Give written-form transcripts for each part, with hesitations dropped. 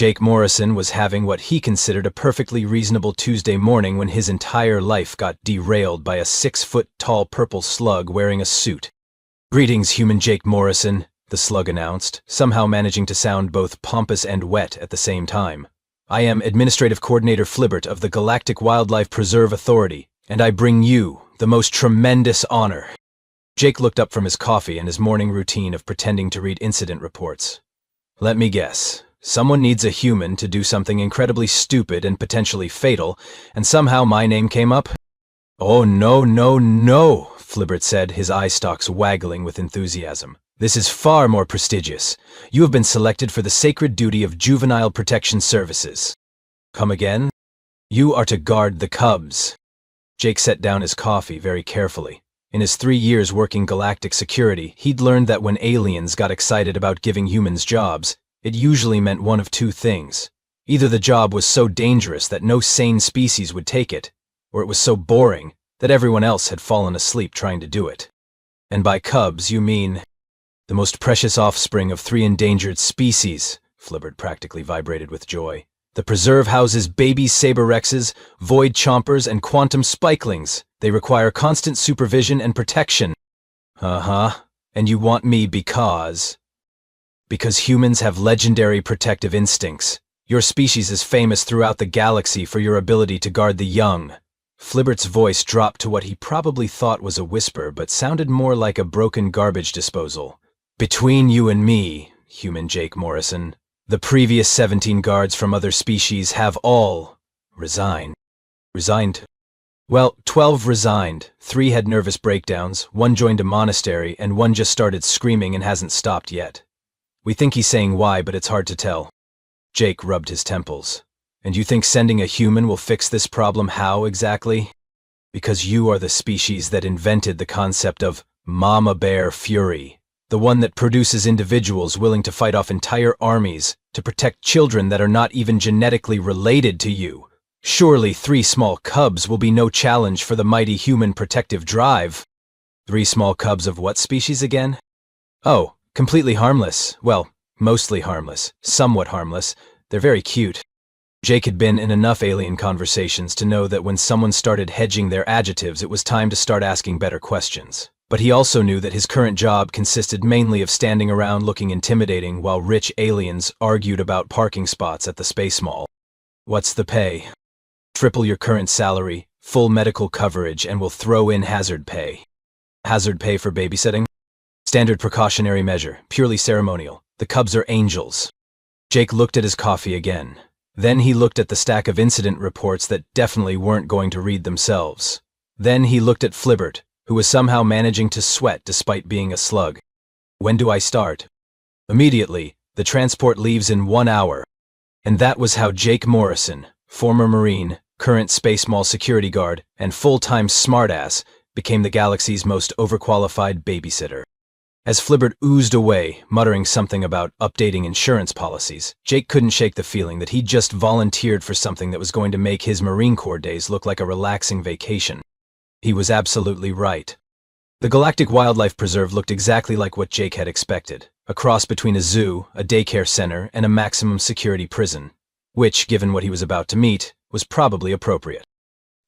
Jake Morrison was having what he considered a perfectly reasonable Tuesday morning when his entire life got derailed by a 6-foot-tall purple slug wearing a suit. "Greetings, human Jake Morrison," the slug announced, somehow managing to sound both pompous and wet at the same time. "I am Administrative Coordinator Flibbert of the Galactic Wildlife Preserve Authority, and I bring you the most tremendous honor." Jake looked up from his coffee and his morning routine of pretending to read incident reports. "Let me guess. Someone needs a human to do something incredibly stupid and potentially fatal, and somehow my name came up?" "Oh, no, no, no," Flibbert said, his eye stalks waggling with enthusiasm. "This is far more prestigious. You have been selected for the sacred duty of Juvenile Protection Services." "Come again?" "You are to guard the cubs." Jake set down his coffee very carefully. In his 3 years working galactic security, he'd learned that when aliens got excited about giving humans jobs, it usually meant one of two things. Either the job was so dangerous that no sane species would take it, or it was so boring that everyone else had fallen asleep trying to do it. "And by cubs, you mean the most precious offspring of 3 endangered species," Flibbert practically vibrated with joy. "The preserve houses baby saber-rexes, void chompers, and quantum spikelings. They require constant supervision and protection." "Uh-huh. And you want me because humans have legendary protective instincts. Your species is famous throughout the galaxy for your ability to guard the young." Flibbert's voice dropped to what he probably thought was a whisper, but sounded more like a broken garbage disposal. "Between you and me, human Jake Morrison, the previous 17 guards from other species have all resigned." "Resigned?" "Well, 12 resigned. 3 had nervous breakdowns, 1 joined a monastery, and 1 just started screaming and hasn't stopped yet. We think he's saying why, but it's hard to tell." Jake rubbed his temples. "And you think sending a human will fix this problem? How exactly?" "Because you are the species that invented the concept of Mama Bear Fury, the one that produces individuals willing to fight off entire armies to protect children that are not even genetically related to you. Surely 3 small cubs will be no challenge for the mighty human protective drive." "3 small cubs of what species again?" "Oh, completely harmless. Well, mostly harmless, somewhat harmless. They're very cute." Jake had been in enough alien conversations to know that when someone started hedging their adjectives, it was time to start asking better questions. But he also knew that his current job consisted mainly of standing around looking intimidating while rich aliens argued about parking spots at the space mall. "What's the pay?" "Triple your current salary, full medical coverage, and we'll throw in hazard pay." "Hazard pay for babysitting?" "Standard precautionary measure, purely ceremonial. The cubs are angels." Jake looked at his coffee again. Then he looked at the stack of incident reports that definitely weren't going to read themselves. Then he looked at Flibbert, who was somehow managing to sweat despite being a slug. "When do I start?" "Immediately. The transport leaves in 1 hour." And that was how Jake Morrison, former Marine, current Space Mall security guard, and full-time smartass, became the galaxy's most overqualified babysitter. As Flibbert oozed away, muttering something about updating insurance policies, Jake couldn't shake the feeling that he'd just volunteered for something that was going to make his Marine Corps days look like a relaxing vacation. He was absolutely right. The Galactic Wildlife Preserve looked exactly like what Jake had expected, a cross between a zoo, a daycare center, and a maximum security prison, which, given what he was about to meet, was probably appropriate.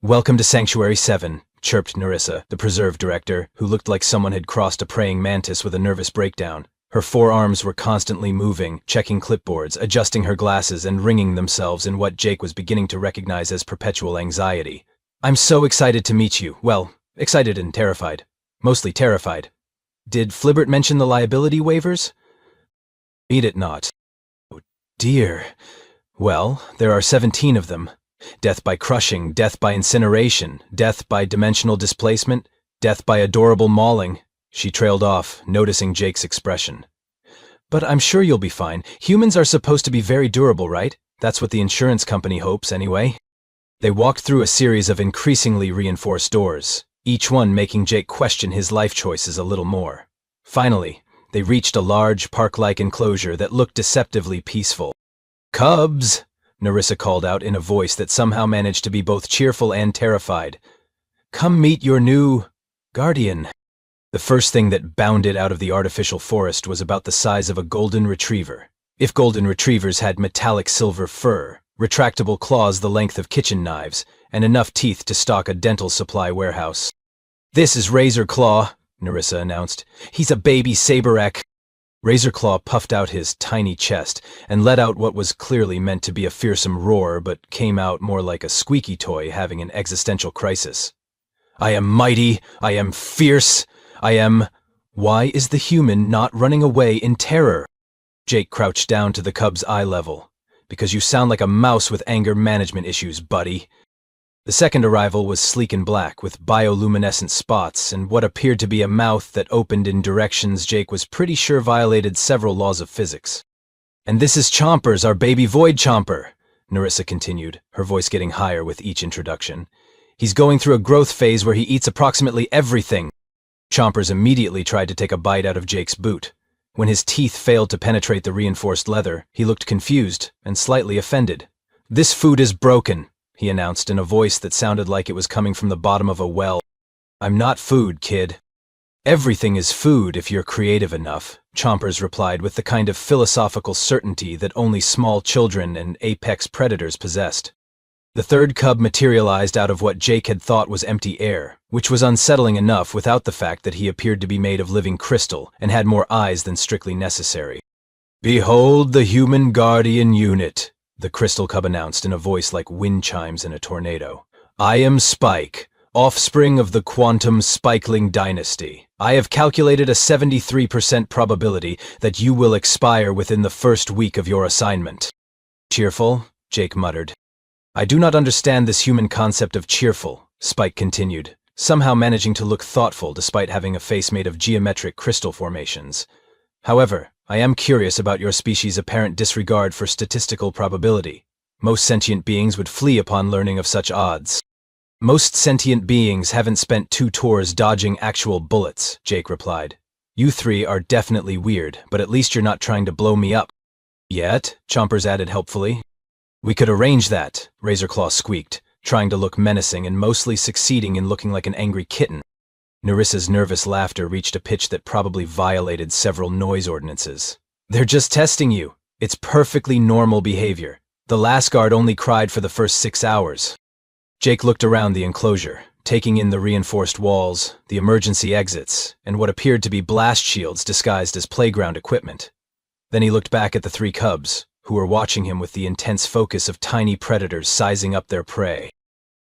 "Welcome to Sanctuary 7, chirped Narissa, the preserve director, who looked like someone had crossed a praying mantis with a nervous breakdown. Her forearms were constantly moving, checking clipboards, adjusting her glasses, and wringing themselves in what Jake was beginning to recognize as perpetual anxiety. "I'm so excited to meet you. Well, excited and terrified. Mostly terrified. Did Flibbert mention the liability waivers?" "Need it not." "Oh dear. Well, there are 17 of them. Death by crushing, death by incineration, death by dimensional displacement, death by adorable mauling." She trailed off, noticing Jake's expression. "But I'm sure you'll be fine. Humans are supposed to be very durable, right? That's what the insurance company hopes, anyway." They walked through a series of increasingly reinforced doors, each one making Jake question his life choices a little more. Finally, they reached a large, park-like enclosure that looked deceptively peaceful. "Cubs!" Narissa called out in a voice that somehow managed to be both cheerful and terrified. "Come meet your new guardian." The first thing that bounded out of the artificial forest was about the size of a golden retriever. If golden retrievers had metallic silver fur, retractable claws the length of kitchen knives, and enough teeth to stock a dental supply warehouse. "This is Razor Claw," Nerissa announced. "He's a baby Saberek." Razor Claw puffed out his tiny chest and let out what was clearly meant to be a fearsome roar but came out more like a squeaky toy having an existential crisis. "I am mighty, I am fierce, I am—" Why is the human not running away in terror? Jake crouched down to the cub's eye level. "Because you sound like a mouse with anger management issues, buddy." The second arrival was sleek and black, with bioluminescent spots and what appeared to be a mouth that opened in directions Jake was pretty sure violated several laws of physics. "And this is Chompers, our baby Void Chomper," Nerissa continued, her voice getting higher with each introduction. "He's going through a growth phase where he eats approximately everything." Chompers immediately tried to take a bite out of Jake's boot. When his teeth failed to penetrate the reinforced leather, he looked confused and slightly offended. "This food is broken," he announced in a voice that sounded like it was coming from the bottom of a well. "I'm not food, kid." "Everything is food if you're creative enough," Chompers replied with the kind of philosophical certainty that only small children and apex predators possessed. The third cub materialized out of what Jake had thought was empty air, which was unsettling enough without the fact that he appeared to be made of living crystal and had more eyes than strictly necessary. "Behold the human guardian unit," the crystal cub announced in a voice like wind chimes in a tornado. "I am Spike, offspring of the quantum spikeling dynasty. I have calculated a 73% probability that you will expire within the first week of your assignment." "Cheerful?" Jake muttered. "I do not understand this human concept of cheerful," Spike continued, somehow managing to look thoughtful despite having a face made of geometric crystal formations. "However, I am curious about your species' apparent disregard for statistical probability. Most sentient beings would flee upon learning of such odds." "Most sentient beings haven't spent 2 tours dodging actual bullets," Jake replied. "You 3 are definitely weird, but at least you're not trying to blow me up." "Yet," Chompers added helpfully. "We could arrange that," Razorclaw squeaked, trying to look menacing and mostly succeeding in looking like an angry kitten. Nerissa's nervous laughter reached a pitch that probably violated several noise ordinances. "They're just testing you. It's perfectly normal behavior. The last guard only cried for the first 6 hours." Jake looked around the enclosure, taking in the reinforced walls, the emergency exits, and what appeared to be blast shields disguised as playground equipment. Then he looked back at the 3 cubs, who were watching him with the intense focus of tiny predators sizing up their prey.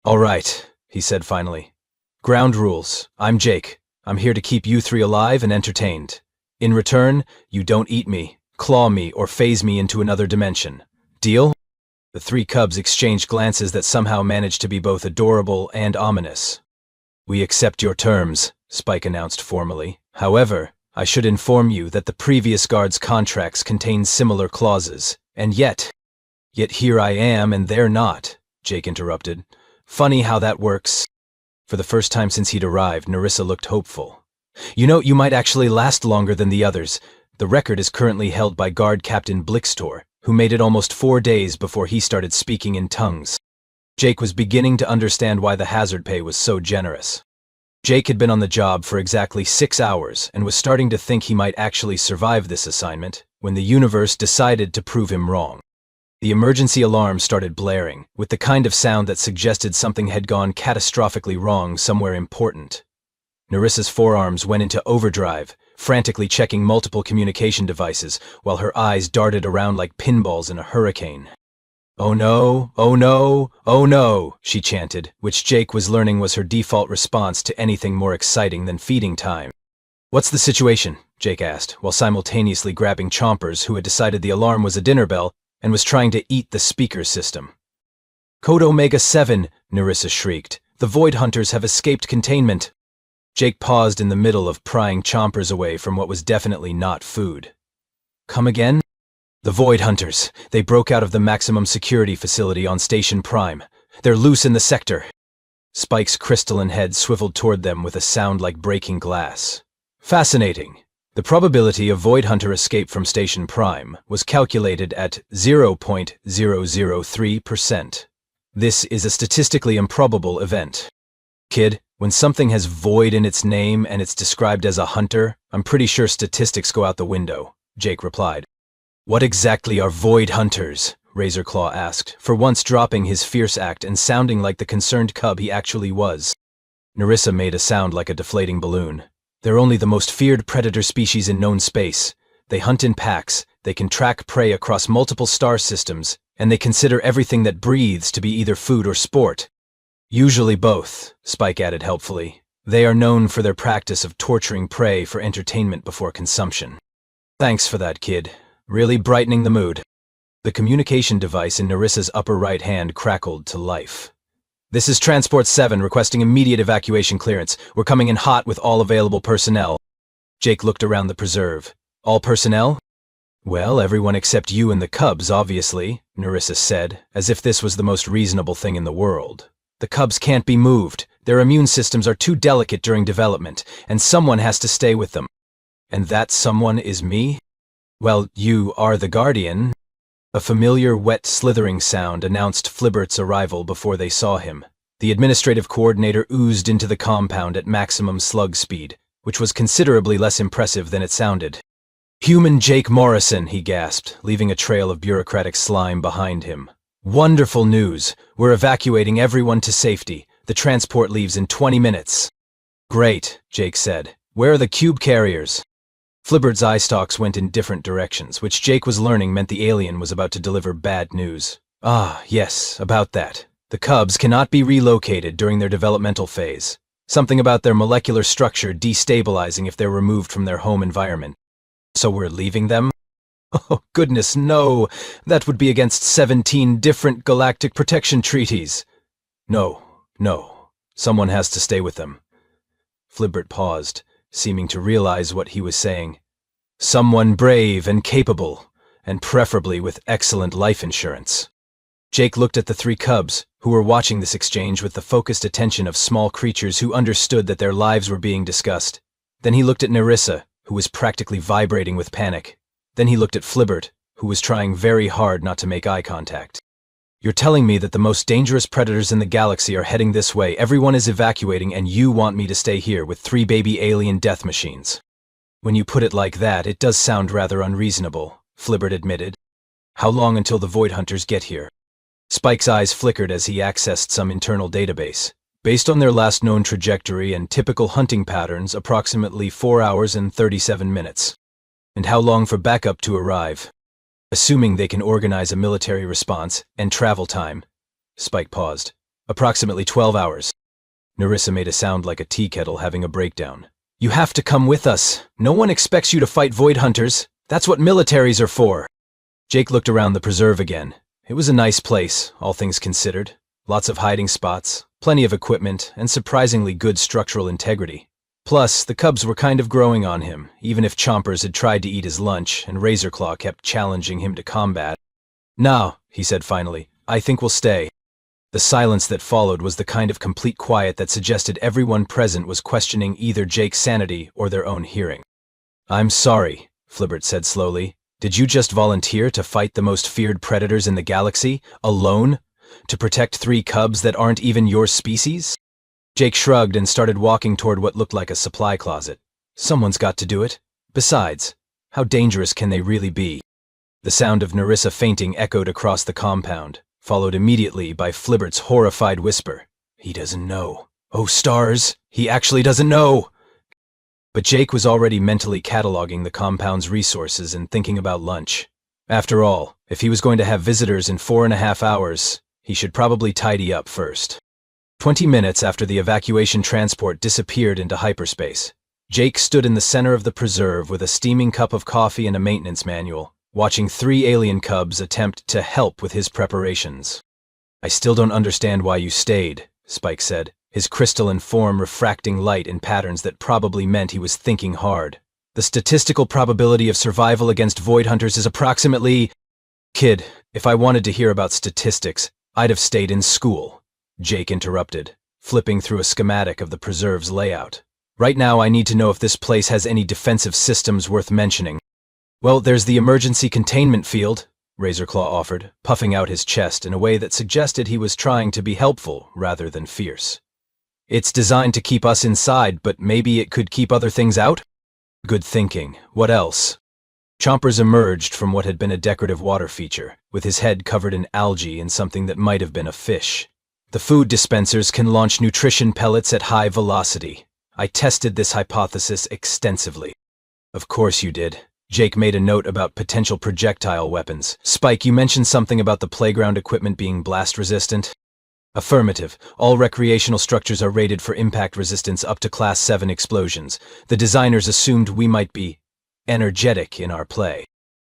"All right," he said finally. "Ground rules. I'm Jake. I'm here to keep you 3 alive and entertained. In return, you don't eat me, claw me, or phase me into another dimension. Deal?" The 3 cubs exchanged glances that somehow managed to be both adorable and ominous. "We accept your terms," Spike announced formally. "However, I should inform you that the previous guard's contracts contain similar clauses, and yet here I am and they're not," Jake interrupted. "Funny how that works." For the first time since he'd arrived, Nerissa looked hopeful. "You know, you might actually last longer than the others. The record is currently held by Guard Captain Blixtor, who made it almost 4 days before he started speaking in tongues." Jake was beginning to understand why the hazard pay was so generous. Jake had been on the job for exactly 6 hours and was starting to think he might actually survive this assignment when the universe decided to prove him wrong. The emergency alarm started blaring, with the kind of sound that suggested something had gone catastrophically wrong somewhere important. Nerissa's forearms went into overdrive, frantically checking multiple communication devices while her eyes darted around like pinballs in a hurricane. "Oh no, oh no, oh no," she chanted, which Jake was learning was her default response to anything more exciting than feeding time. "What's the situation?" Jake asked, while simultaneously grabbing Chompers, who had decided the alarm was a dinner bell and was trying to eat the speaker system. "Code Omega 7, Nerissa shrieked. "The Void Hunters have escaped containment." Jake paused in the middle of prying Chompers away from what was definitely not food. "Come again?" "The Void Hunters. They broke out of the maximum security facility on Station Prime. They're loose in the sector." Spike's crystalline head swiveled toward them with a sound like breaking glass. "Fascinating. The probability of Void Hunter escape from Station Prime was calculated at 0.003%. This is a statistically improbable event. Kid, when something has void in its name and it's described as a hunter, I'm pretty sure statistics go out the window," Jake replied. What exactly are Void Hunters? Razorclaw asked, for once dropping his fierce act and sounding like the concerned cub he actually was. Nerissa made a sound like a deflating balloon. They're only the most feared predator species in known space. They hunt in packs, they can track prey across multiple star systems, and they consider everything that breathes to be either food or sport. Usually both, Spike added helpfully. They are known for their practice of torturing prey for entertainment before consumption. Thanks for that, kid. Really brightening the mood. The communication device in Nerissa's upper right hand crackled to life. This is Transport 7 requesting immediate evacuation clearance. We're coming in hot with all available personnel. Jake looked around the preserve. All personnel? Well, everyone except you and the cubs, obviously, Nerissa said, as if this was the most reasonable thing in the world. The cubs can't be moved. Their immune systems are too delicate during development, and someone has to stay with them. And that someone is me? Well, you are the Guardian. A familiar, wet, slithering sound announced Flibbert's arrival before they saw him. The administrative coordinator oozed into the compound at maximum slug speed, which was considerably less impressive than it sounded. Human Jake Morrison, he gasped, leaving a trail of bureaucratic slime behind him. Wonderful news. We're evacuating everyone to safety. The transport leaves in 20 minutes. Great, Jake said. Where are the cube carriers? Flibbert's eye stalks went in different directions, which Jake was learning meant the alien was about to deliver bad news. Ah, yes, about that. The cubs cannot be relocated during their developmental phase. Something about their molecular structure destabilizing if they're removed from their home environment. So we're leaving them? Oh, goodness, no. That would be against 17 different galactic protection treaties. No. Someone has to stay with them. Flibbert paused, seeming to realize what he was saying. Someone brave and capable, and preferably with excellent life insurance. Jake looked at the three cubs, who were watching this exchange with the focused attention of small creatures who understood that their lives were being discussed. Then he looked at Nerissa, who was practically vibrating with panic. Then he looked at Flibbert, who was trying very hard not to make eye contact. You're telling me that the most dangerous predators in the galaxy are heading this way, everyone is evacuating, and you want me to stay here with 3 baby alien death machines? When you put it like that, it does sound rather unreasonable, Flibbert admitted. How long until the Void Hunters get here? Spike's eyes flickered as he accessed some internal database. Based on their last known trajectory and typical hunting patterns, approximately 4 hours and 37 minutes. And how long for backup to arrive? Assuming they can organize a military response and travel time. Spike paused. Approximately 12 hours. Nerissa made a sound like a tea kettle having a breakdown. You have to come with us. No one expects you to fight Void Hunters. That's what militaries are for. Jake looked around the preserve again. It was a nice place, all things considered. Lots of hiding spots, plenty of equipment, and surprisingly good structural integrity. Plus, the cubs were kind of growing on him, even if Chompers had tried to eat his lunch and Razorclaw kept challenging him to combat. "No," he said finally, "I think we'll stay." The silence that followed was the kind of complete quiet that suggested everyone present was questioning either Jake's sanity or their own hearing. "I'm sorry," Flibbert said slowly. "Did you just volunteer to fight the most feared predators in the galaxy, alone? To protect 3 cubs that aren't even your species?" Jake shrugged and started walking toward what looked like a supply closet. Someone's got to do it. Besides, how dangerous can they really be? The sound of Nerissa fainting echoed across the compound, followed immediately by Flibbert's horrified whisper. He doesn't know. Oh, stars, he actually doesn't know! But Jake was already mentally cataloging the compound's resources and thinking about lunch. After all, if he was going to have visitors in 4.5 hours, he should probably tidy up first. 20 minutes after the evacuation transport disappeared into hyperspace, Jake stood in the center of the preserve with a steaming cup of coffee and a maintenance manual, watching 3 alien cubs attempt to help with his preparations. "I still don't understand why you stayed," Spike said, his crystalline form refracting light in patterns that probably meant he was thinking hard. "The statistical probability of survival against Void Hunters is approximately—" "Kid, if I wanted to hear about statistics, I'd have stayed in school," Jake interrupted, flipping through a schematic of the preserve's layout. "Right now I need to know if this place has any defensive systems worth mentioning." "Well, there's the emergency containment field," Razorclaw offered, puffing out his chest in a way that suggested he was trying to be helpful rather than fierce. "It's designed to keep us inside, but maybe it could keep other things out?" "Good thinking. What else?" Chompers emerged from what had been a decorative water feature, with his head covered in algae and something that might have been a fish. The food dispensers can launch nutrition pellets at high velocity. I tested this hypothesis extensively. Of course you did. Jake made a note about potential projectile weapons. Spike, you mentioned something about the playground equipment being blast resistant? Affirmative. All recreational structures are rated for impact resistance up to Class 7 explosions. The designers assumed we might be energetic in our play.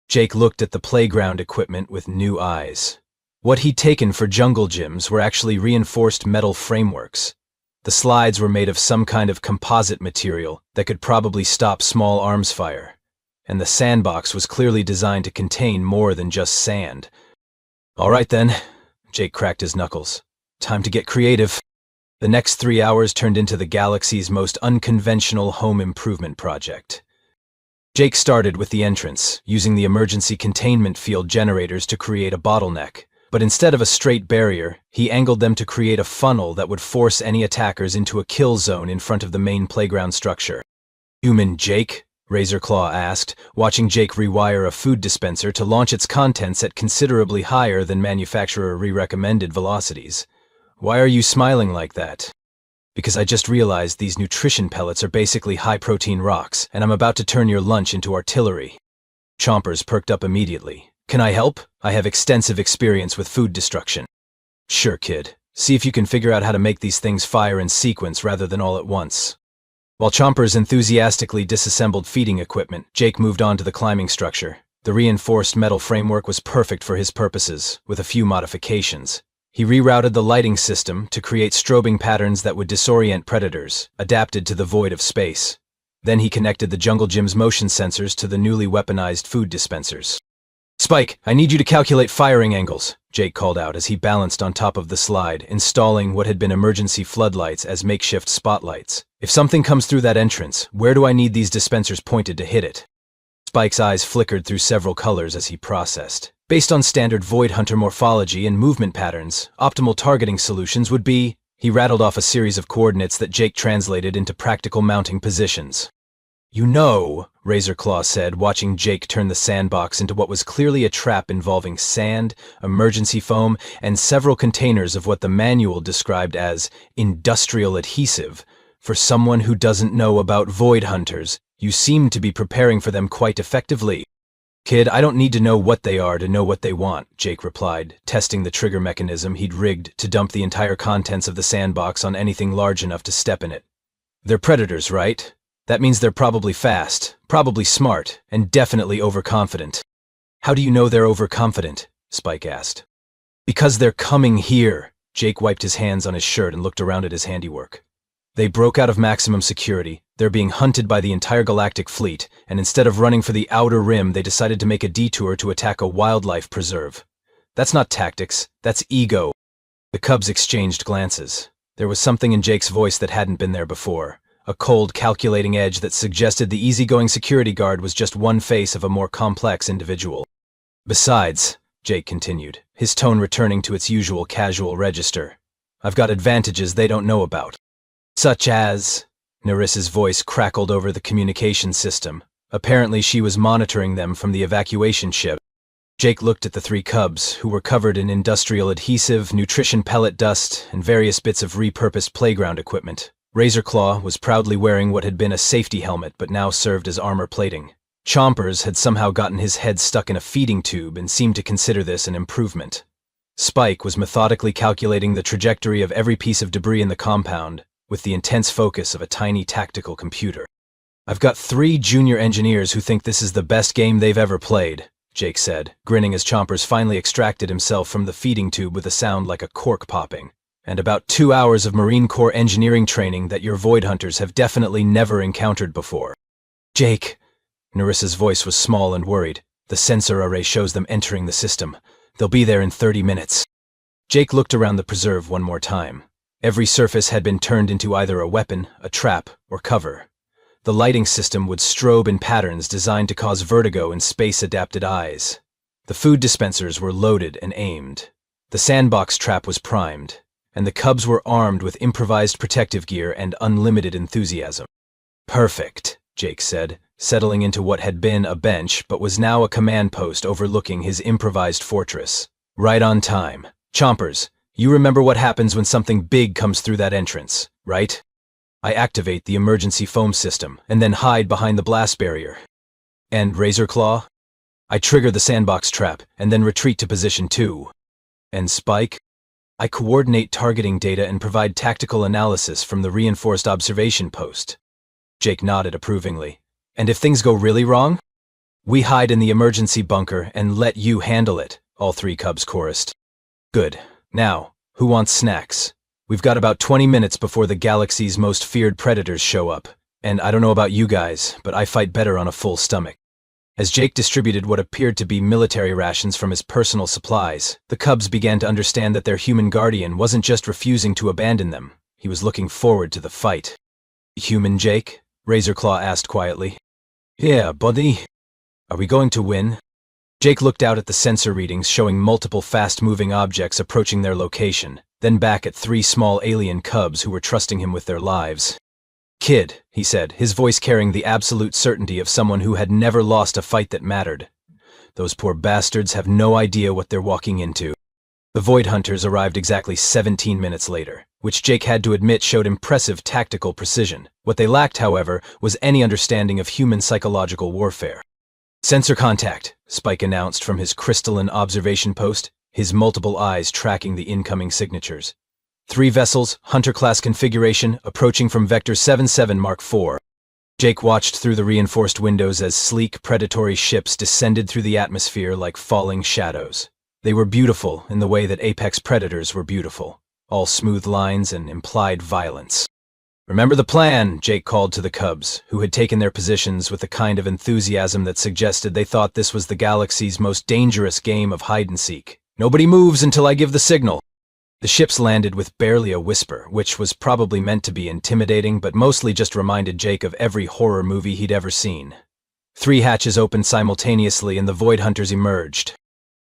Jake looked at the playground equipment with new eyes. What he'd taken for jungle gyms were actually reinforced metal frameworks. The slides were made of some kind of composite material that could probably stop small arms fire. And the sandbox was clearly designed to contain more than just sand. All right then, Jake cracked his knuckles. Time to get creative. The next 3 hours turned into the galaxy's most unconventional home improvement project. Jake started with the entrance, using the emergency containment field generators to create a bottleneck. But instead of a straight barrier, he angled them to create a funnel that would force any attackers into a kill zone in front of the main playground structure. Human Jake? Razorclaw asked, watching Jake rewire a food dispenser to launch its contents at considerably higher than manufacturer recommended velocities. Why are you smiling like that? Because I just realized these nutrition pellets are basically high-protein rocks, and I'm about to turn your lunch into artillery. Chompers perked up immediately. Can I help? I have extensive experience with food destruction. Sure, kid. See if you can figure out how to make these things fire in sequence rather than all at once. While Chompers enthusiastically disassembled feeding equipment, Jake moved on to the climbing structure. The reinforced metal framework was perfect for his purposes, with a few modifications. He rerouted the lighting system to create strobing patterns that would disorient predators, adapted to the void of space. Then he connected the jungle gym's motion sensors to the newly weaponized food dispensers. Spike, I need you to calculate firing angles, Jake called out as he balanced on top of the slide, installing what had been emergency floodlights as makeshift spotlights. If something comes through that entrance, where do I need these dispensers pointed to hit it? Spike's eyes flickered through several colors as he processed. Based on standard Void Hunter morphology and movement patterns, optimal targeting solutions would be... He rattled off a series of coordinates that Jake translated into practical mounting positions. You know, Razorclaw said, watching Jake turn the sandbox into what was clearly a trap involving sand, emergency foam, and several containers of what the manual described as industrial adhesive. For someone who doesn't know about Void Hunters, you seem to be preparing for them quite effectively. Kid, I don't need to know what they are to know what they want, Jake replied, testing the trigger mechanism he'd rigged to dump the entire contents of the sandbox on anything large enough to step in it. They're predators, right? That means they're probably fast, probably smart, and definitely overconfident. How do you know they're overconfident? Spike asked. Because they're coming here. Jake wiped his hands on his shirt and looked around at his handiwork. They broke out of maximum security. They're being hunted by the entire galactic fleet, and instead of running for the outer rim, they decided to make a detour to attack a wildlife preserve. That's not tactics, that's ego. The cubs exchanged glances. There was something in Jake's voice that hadn't been there before. A cold, calculating edge that suggested the easygoing security guard was just one face of a more complex individual. Besides, Jake continued, his tone returning to its usual casual register, I've got advantages they don't know about. Such as... Nerissa's voice crackled over the communication system. Apparently she was monitoring them from the evacuation ship. Jake looked at the three cubs, who were covered in industrial adhesive, nutrition pellet dust, and various bits of repurposed playground equipment. Razorclaw was proudly wearing what had been a safety helmet but now served as armor plating. Chompers had somehow gotten his head stuck in a feeding tube and seemed to consider this an improvement. Spike was methodically calculating the trajectory of every piece of debris in the compound, with the intense focus of a tiny tactical computer. I've got 3 junior engineers who think this is the best game they've ever played, Jake said, grinning as Chompers finally extracted himself from the feeding tube with a sound like a cork popping. And about 2 hours of Marine Corps engineering training that your Void Hunters have definitely never encountered before. Jake, Nerissa's voice was small and worried. The sensor array shows them entering the system. They'll be there in 30 minutes. Jake looked around the preserve one more time. Every surface had been turned into either a weapon, a trap, or cover. The lighting system would strobe in patterns designed to cause vertigo in space-adapted eyes. The food dispensers were loaded and aimed. The sandbox trap was primed, and the cubs were armed with improvised protective gear and unlimited enthusiasm. Perfect, Jake said, settling into what had been a bench but was now a command post overlooking his improvised fortress. Right on time. Chompers, you remember what happens when something big comes through that entrance, right? I activate the emergency foam system and then hide behind the blast barrier. And Razor Claw? I trigger the sandbox trap and then retreat to position 2. And Spike? I coordinate targeting data and provide tactical analysis from the reinforced observation post. Jake nodded approvingly. And if things go really wrong? We hide in the emergency bunker and let you handle it, all 3 cubs chorused. Good. Now, who wants snacks? We've got about 20 minutes before the galaxy's most feared predators show up. And I don't know about you guys, but I fight better on a full stomach. As Jake distributed what appeared to be military rations from his personal supplies, the cubs began to understand that their human guardian wasn't just refusing to abandon them, he was looking forward to the fight. Human Jake? Razorclaw asked quietly. Yeah, buddy. Are we going to win? Jake looked out at the sensor readings showing multiple fast-moving objects approaching their location, then back at 3 small alien cubs who were trusting him with their lives. Kid, he said, his voice carrying the absolute certainty of someone who had never lost a fight that mattered. Those poor bastards have no idea what they're walking into. The Void Hunters arrived exactly 17 minutes later, which Jake had to admit showed impressive tactical precision. What they lacked, however, was any understanding of human psychological warfare. Sensor contact, Spike announced from his crystalline observation post, his multiple eyes tracking the incoming signatures. 3 vessels, Hunter-class configuration, approaching from Vector 77 Mark IV. Jake watched through the reinforced windows as sleek, predatory ships descended through the atmosphere like falling shadows. They were beautiful in the way that apex predators were beautiful, all smooth lines and implied violence. Remember the plan, Jake called to the cubs, who had taken their positions with a kind of enthusiasm that suggested they thought this was the galaxy's most dangerous game of hide-and-seek. Nobody moves until I give the signal. The ships landed with barely a whisper, which was probably meant to be intimidating, but mostly just reminded Jake of every horror movie he'd ever seen. 3 hatches opened simultaneously and the Void Hunters emerged.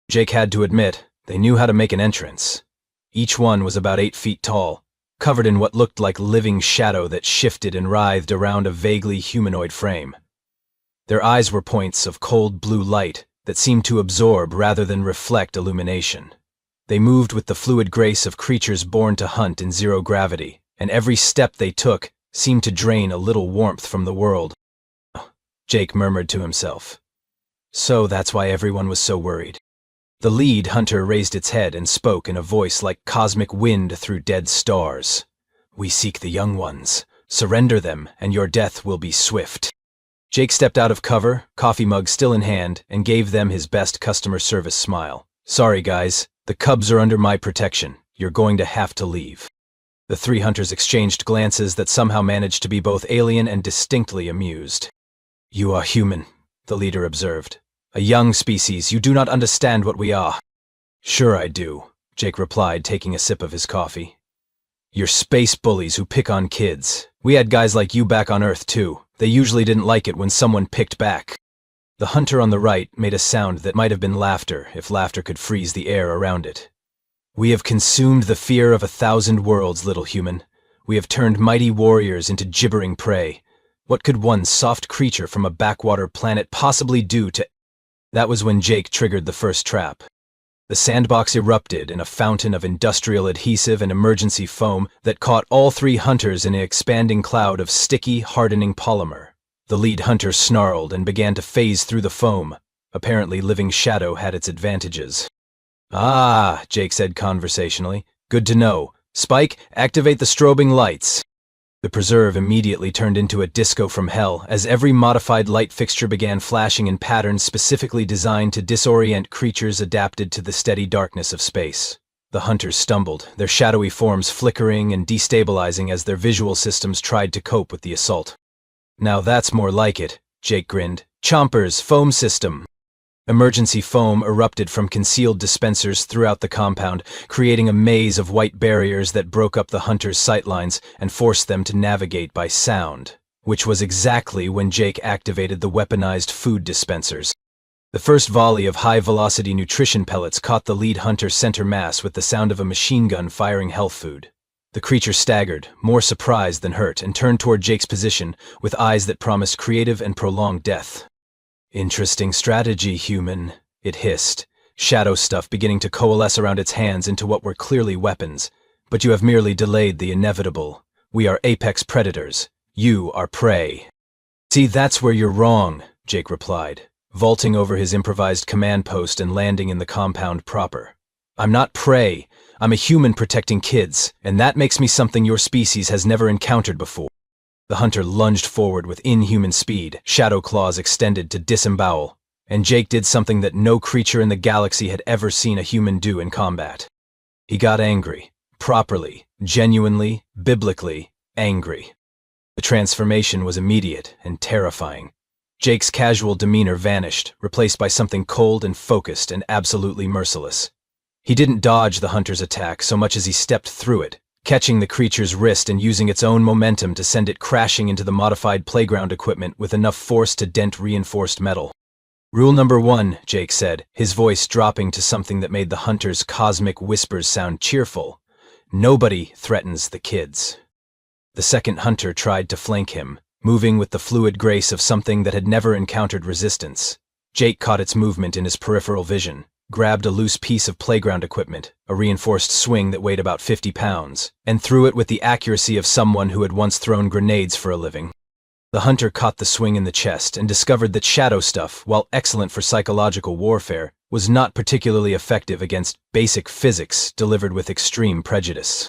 Jake had to admit, they knew how to make an entrance. Each one was about 8 feet tall, covered in what looked like living shadow that shifted and writhed around a vaguely humanoid frame. Their eyes were points of cold blue light that seemed to absorb rather than reflect illumination. They moved with the fluid grace of creatures born to hunt in zero gravity, and every step they took seemed to drain a little warmth from the world. Jake murmured to himself. So that's why everyone was so worried. The lead hunter raised its head and spoke in a voice like cosmic wind through dead stars. We seek the young ones. Surrender them, and your death will be swift. Jake stepped out of cover, coffee mug still in hand, and gave them his best customer service smile. Sorry, guys. The cubs are under my protection. You're going to have to leave. The 3 hunters exchanged glances that somehow managed to be both alien and distinctly amused. You are human, the leader observed. A young species, you do not understand what we are. Sure I do, Jake replied, taking a sip of his coffee. You're space bullies who pick on kids. We had guys like you back on Earth too. They usually didn't like it when someone picked back. The hunter on the right made a sound that might have been laughter if laughter could freeze the air around it. We have consumed the fear of 1,000 worlds, little human. We have turned mighty warriors into gibbering prey. What could one soft creature from a backwater planet possibly do to... That was when Jake triggered the first trap. The sandbox erupted in a fountain of industrial adhesive and emergency foam that caught all 3 hunters in an expanding cloud of sticky, hardening polymer. The lead hunter snarled and began to phase through the foam. Apparently, living shadow had its advantages. Ah, Jake said conversationally. Good to know. Spike, activate the strobing lights. The preserve immediately turned into a disco from hell as every modified light fixture began flashing in patterns specifically designed to disorient creatures adapted to the steady darkness of space. The hunters stumbled, their shadowy forms flickering and destabilizing as their visual systems tried to cope with the assault. Now that's more like it, Jake grinned. Chomper's foam system. Emergency foam erupted from concealed dispensers throughout the compound, creating a maze of white barriers that broke up the hunters' sightlines and forced them to navigate by sound, which was exactly when Jake activated the weaponized food dispensers. The first volley of high-velocity nutrition pellets caught the lead hunter's center mass with the sound of a machine gun firing health food. The creature staggered, more surprised than hurt, and turned toward Jake's position with eyes that promised creative and prolonged death. "Interesting strategy, human," it hissed, shadow stuff beginning to coalesce around its hands into what were clearly weapons. "But you have merely delayed the inevitable. We are apex predators. You are prey." "See, that's where you're wrong," Jake replied, vaulting over his improvised command post and landing in the compound proper. "I'm not prey. I'm a human protecting kids, and that makes me something your species has never encountered before." The hunter lunged forward with inhuman speed, shadow claws extended to disembowel, and Jake did something that no creature in the galaxy had ever seen a human do in combat. He got angry. Properly, genuinely, biblically angry. The transformation was immediate and terrifying. Jake's casual demeanor vanished, replaced by something cold and focused and absolutely merciless. He didn't dodge the hunter's attack so much as he stepped through it, catching the creature's wrist and using its own momentum to send it crashing into the modified playground equipment with enough force to dent reinforced metal. "Rule number 1, Jake said, his voice dropping to something that made the hunter's cosmic whispers sound cheerful. "Nobody threatens the kids." The second hunter tried to flank him, moving with the fluid grace of something that had never encountered resistance. Jake caught its movement in his peripheral vision, grabbed a loose piece of playground equipment, a reinforced swing that weighed about 50 pounds, and threw it with the accuracy of someone who had once thrown grenades for a living. The hunter caught the swing in the chest and discovered that shadow stuff, while excellent for psychological warfare, was not particularly effective against basic physics delivered with extreme prejudice.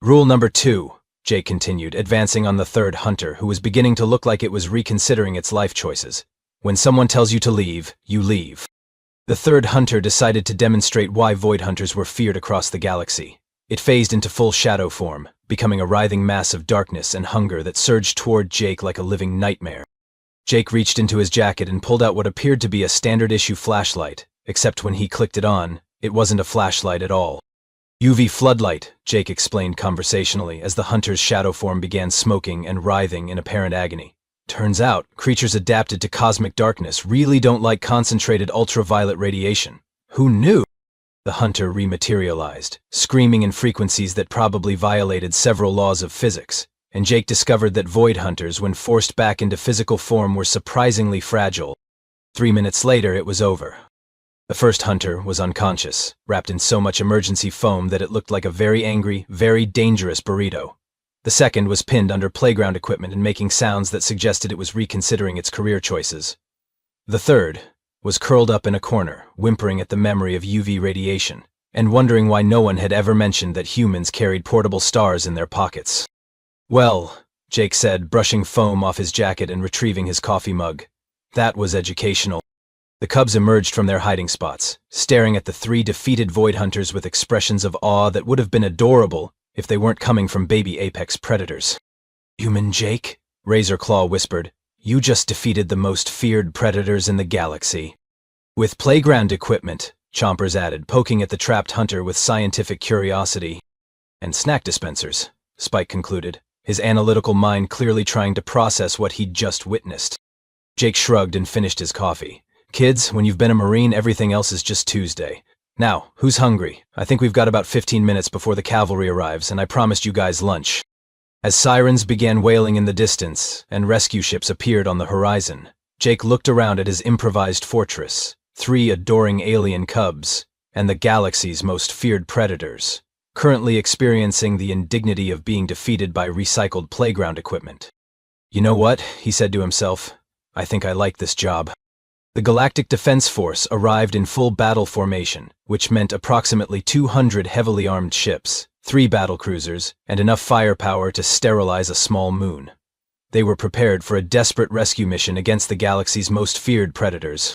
"Rule number 2, Jake continued, advancing on the third hunter, who was beginning to look like it was reconsidering its life choices. "When someone tells you to leave, you leave." The third hunter decided to demonstrate why void hunters were feared across the galaxy. It phased into full shadow form, becoming a writhing mass of darkness and hunger that surged toward Jake like a living nightmare. Jake reached into his jacket and pulled out what appeared to be a standard-issue flashlight, except when he clicked it on, it wasn't a flashlight at all. "UV floodlight," Jake explained conversationally as the hunter's shadow form began smoking and writhing in apparent agony. "Turns out, creatures adapted to cosmic darkness really don't like concentrated ultraviolet radiation. Who knew?" The hunter rematerialized, screaming in frequencies that probably violated several laws of physics, and Jake discovered that void hunters, when forced back into physical form, were surprisingly fragile. 3 minutes later, it was over. The first hunter was unconscious, wrapped in so much emergency foam that it looked like a very angry, very dangerous burrito. The second was pinned under playground equipment and making sounds that suggested it was reconsidering its career choices. The third was curled up in a corner, whimpering at the memory of UV radiation, and wondering why no one had ever mentioned that humans carried portable stars in their pockets. "Well," Jake said, brushing foam off his jacket and retrieving his coffee mug, "that was educational." The cubs emerged from their hiding spots, staring at the 3 defeated void hunters with expressions of awe that would have been adorable if they weren't coming from baby apex predators. "Human Jake," Razor Claw whispered, "you just defeated the most feared predators in the galaxy." "With playground equipment," Chompers added, poking at the trapped hunter with scientific curiosity. "And snack dispensers," Spike concluded, his analytical mind clearly trying to process what he'd just witnessed. Jake shrugged and finished his coffee. "Kids, when you've been a Marine, everything else is just Tuesday. Now, who's hungry? I think we've got about 15 minutes before the cavalry arrives, and I promised you guys lunch." As sirens began wailing in the distance and rescue ships appeared on the horizon, Jake looked around at his improvised fortress, 3 adoring alien cubs, and the galaxy's most feared predators, currently experiencing the indignity of being defeated by recycled playground equipment. "You know what?" he said to himself. "I think I like this job." The Galactic Defense Force arrived in full battle formation, which meant approximately 200 heavily armed ships, 3 battlecruisers, and enough firepower to sterilize a small moon. They were prepared for a desperate rescue mission against the galaxy's most feared predators.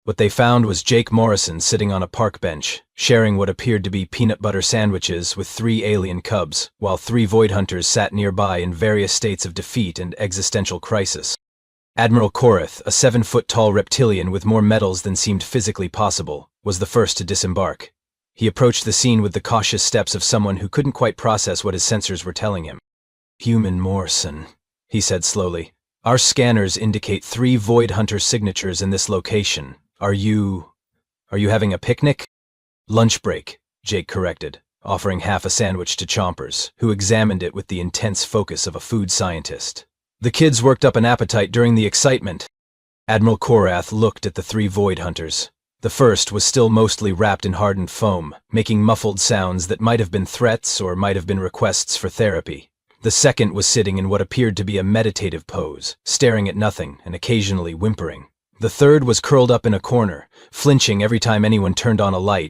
What they found was Jake Morrison sitting on a park bench, sharing what appeared to be peanut butter sandwiches with 3 alien cubs, while 3 void hunters sat nearby in various states of defeat and existential crisis. Admiral Korath, a 7-foot-tall reptilian with more medals than seemed physically possible, was the first to disembark. He approached the scene with the cautious steps of someone who couldn't quite process what his sensors were telling him. "Human Morrison," he said slowly. "Our scanners indicate 3 void hunter signatures in this location. Are you having a picnic?" "Lunch break," Jake corrected. offering half a sandwich to Chompers, who examined it with the intense focus of a food scientist. The kids worked up an appetite during the excitement. Admiral Korath looked at the three Void Hunters. The first was still mostly wrapped in hardened foam, making muffled sounds that might have been threats or might have been requests for therapy. The second was sitting in what appeared to be a meditative pose, staring at nothing and occasionally whimpering. The third was curled up in a corner, flinching every time anyone turned on a light.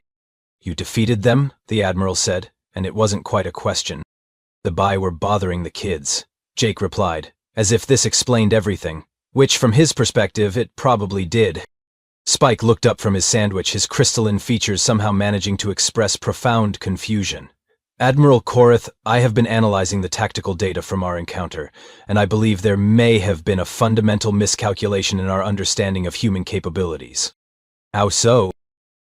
"You defeated them?" the Admiral said, and it wasn't quite a question. "The Bai were bothering the kids," Jake replied, as if this explained everything, which from his perspective it probably did. Spike looked up from his sandwich, his crystalline features somehow managing to express profound confusion. "Admiral Korath, I have been analyzing the tactical data from our encounter, and I believe there may have been a fundamental miscalculation in our understanding of human capabilities." "How so?"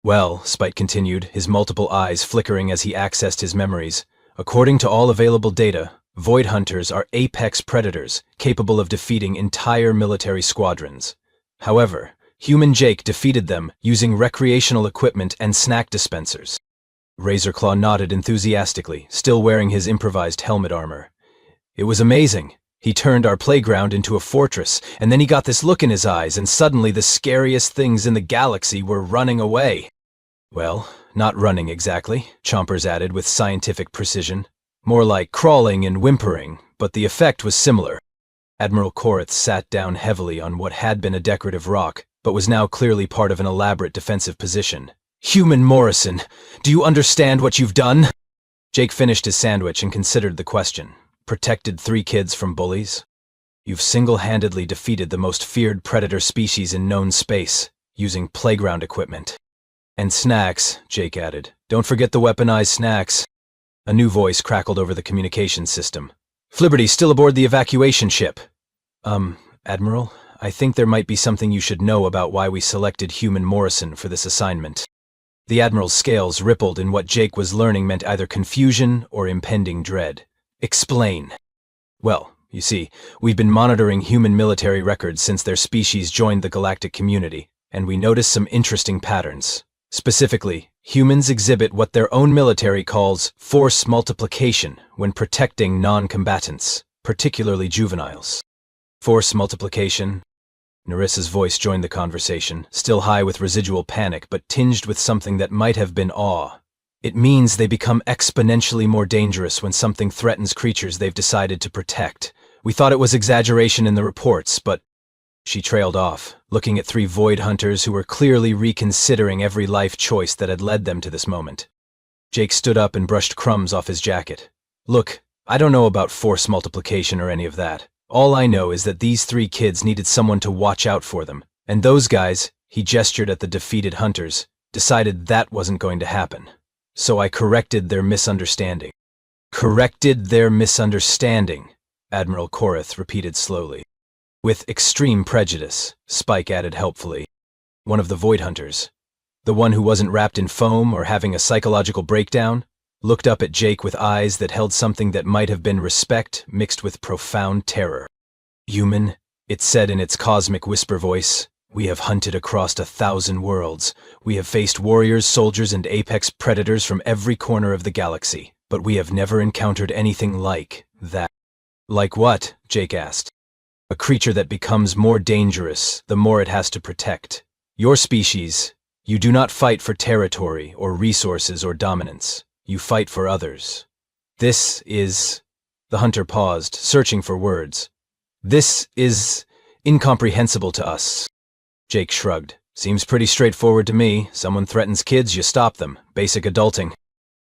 "Well," Spike continued, his multiple eyes flickering as he accessed his memories, "according to all available data, Void Hunters are apex predators, capable of defeating entire military squadrons. However, Human Jake defeated them using recreational equipment and snack dispensers." Razorclaw nodded enthusiastically, still wearing his improvised helmet armor. "It was amazing. He turned our playground into a fortress, and then he got this look in his eyes, and suddenly the scariest things in the galaxy were running away." "Well, not running exactly," Chompers added with scientific precision. "More like crawling and whimpering, but the effect was similar." Admiral Korath sat down heavily on what had been a decorative rock, but was now clearly part of an elaborate defensive position. "Human Morrison, do you understand what you've done?" Jake finished his sandwich and considered the question. "Protected 3 kids from bullies? You've single-handedly defeated the most feared predator species in known space, using playground equipment. And snacks," Jake added. "Don't forget the weaponized snacks." A new voice crackled over the communication system. "Flibberty's still aboard the evacuation ship." Admiral, I think there might be something you should know about why we selected Human Morrison for this assignment." The Admiral's scales rippled in what Jake was learning meant either confusion or impending dread. "Explain." "Well, you see, we've been monitoring human military records since their species joined the galactic community, and we noticed some interesting patterns. Specifically, humans exhibit what their own military calls force multiplication when protecting non-combatants, particularly juveniles." "Force multiplication?" Nerissa's voice joined the conversation, still high with residual panic, but tinged with something that might have been awe. "It means they become exponentially more dangerous when something threatens creatures they've decided to protect. We thought it was exaggeration in the reports, but—" She trailed off, looking at 3 Void Hunters who were clearly reconsidering every life choice that had led them to this moment. Jake stood up and brushed crumbs off his jacket. "Look, I don't know about force multiplication or any of that. All I know is that these 3 kids needed someone to watch out for them, and those guys," he gestured at the defeated hunters, "decided that wasn't going to happen. So I corrected their misunderstanding." "Corrected their misunderstanding," Admiral Korath repeated slowly. "With extreme prejudice," Spike added helpfully. One of the Void Hunters, the one who wasn't wrapped in foam or having a psychological breakdown, looked up at Jake with eyes that held something that might have been respect mixed with profound terror. "Human," it said in its cosmic whisper voice, "we have hunted across 1,000 worlds. We have faced warriors, soldiers, and apex predators from every corner of the galaxy, but we have never encountered anything like that." "Like what?" Jake asked. "A creature that becomes more dangerous the more it has to protect. Your species, you do not fight for territory or resources or dominance. You fight for others. This is—" The hunter paused, searching for words. "This is incomprehensible to us." Jake shrugged. "Seems pretty straightforward to me. Someone threatens kids, you stop them. Basic adulting."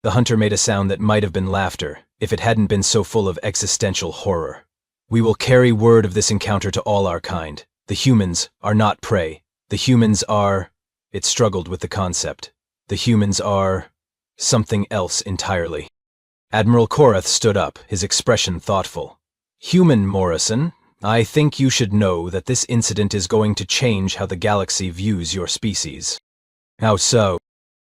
The hunter made a sound that might have been laughter, if it hadn't been so full of existential horror. "We will carry word of this encounter to all our kind. The humans are not prey. The humans are—" It struggled with the concept. "The humans are something else entirely." Admiral Korath stood up, his expression thoughtful. "Human Morrison, I think you should know that this incident is going to change how the galaxy views your species." "How so?"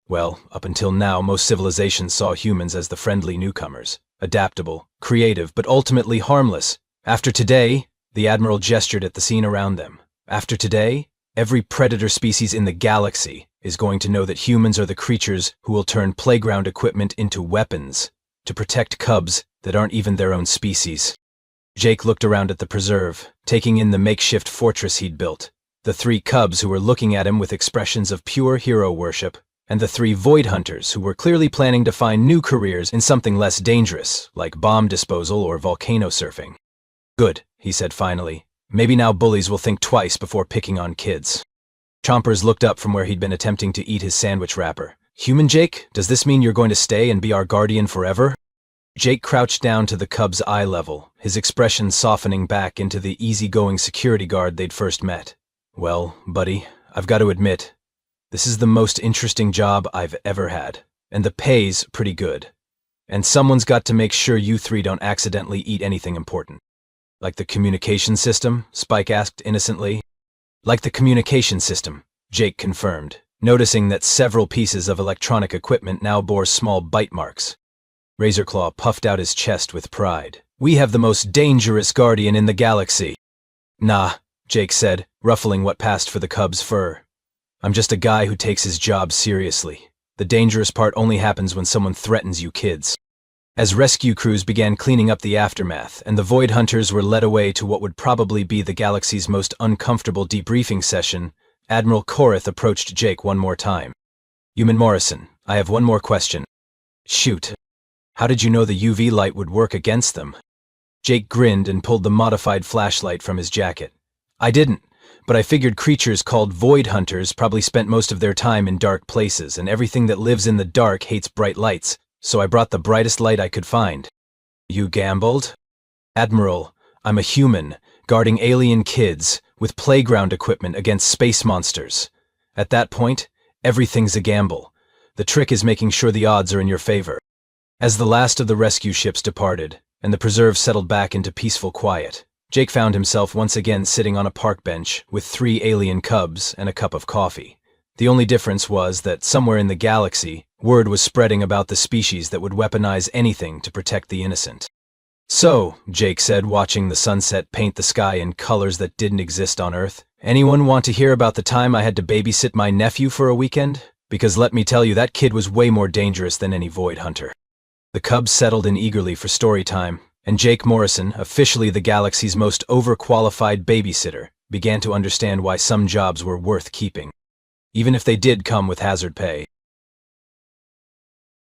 "Well, up until now, most civilizations saw humans as the friendly newcomers, adaptable, creative, but ultimately harmless. After today," the Admiral gestured at the scene around them, "after today, every predator species in the galaxy is going to know that humans are the creatures who will turn playground equipment into weapons to protect cubs that aren't even their own species. Jake looked around at the preserve, taking in the makeshift fortress he'd built, the 3 cubs who were looking at him with expressions of pure hero worship, and the 3 void hunters who were clearly planning to find new careers in something less dangerous, like bomb disposal or volcano surfing. Good, he said finally. Maybe now bullies will think twice before picking on kids. Chompers looked up from where he'd been attempting to eat his sandwich wrapper. Human Jake, does this mean you're going to stay and be our guardian forever? Jake crouched down to the cub's eye level, his expression softening back into the easygoing security guard they'd first met. Well, buddy, I've got to admit, this is the most interesting job I've ever had, and the pay's pretty good. And someone's got to make sure you 3 don't accidentally eat anything important. Like the communication system? Spike asked innocently. Like the communication system, Jake confirmed, noticing that several pieces of electronic equipment now bore small bite marks. Razorclaw puffed out his chest with pride. We have the most dangerous guardian in the galaxy. Nah, Jake said, ruffling what passed for the cub's fur. I'm just a guy who takes his job seriously. The dangerous part only happens when someone threatens you kids. As rescue crews began cleaning up the aftermath, and the Void Hunters were led away to what would probably be the galaxy's most uncomfortable debriefing session, Admiral Korath approached Jake one more time. Human Morrison, I have one more question. Shoot. How did you know the UV light would work against them? Jake grinned and pulled the modified flashlight from his jacket. I didn't, but I figured creatures called Void Hunters probably spent most of their time in dark places, and everything that lives in the dark hates bright lights, so I brought the brightest light I could find. You gambled? Admiral, I'm a human, guarding alien kids, with playground equipment against space monsters. At that point, everything's a gamble. The trick is making sure the odds are in your favor. As the last of the rescue ships departed, and the preserve settled back into peaceful quiet, Jake found himself once again sitting on a park bench with 3 alien cubs and a cup of coffee. The only difference was that somewhere in the galaxy, word was spreading about the species that would weaponize anything to protect the innocent. So, Jake said, watching the sunset paint the sky in colors that didn't exist on Earth, anyone want to hear about the time I had to babysit my nephew for a weekend? Because let me tell you, that kid was way more dangerous than any Void Hunter. The cubs settled in eagerly for story time, and Jake Morrison, officially the galaxy's most overqualified babysitter, began to understand why some jobs were worth keeping, even if they did come with hazard pay.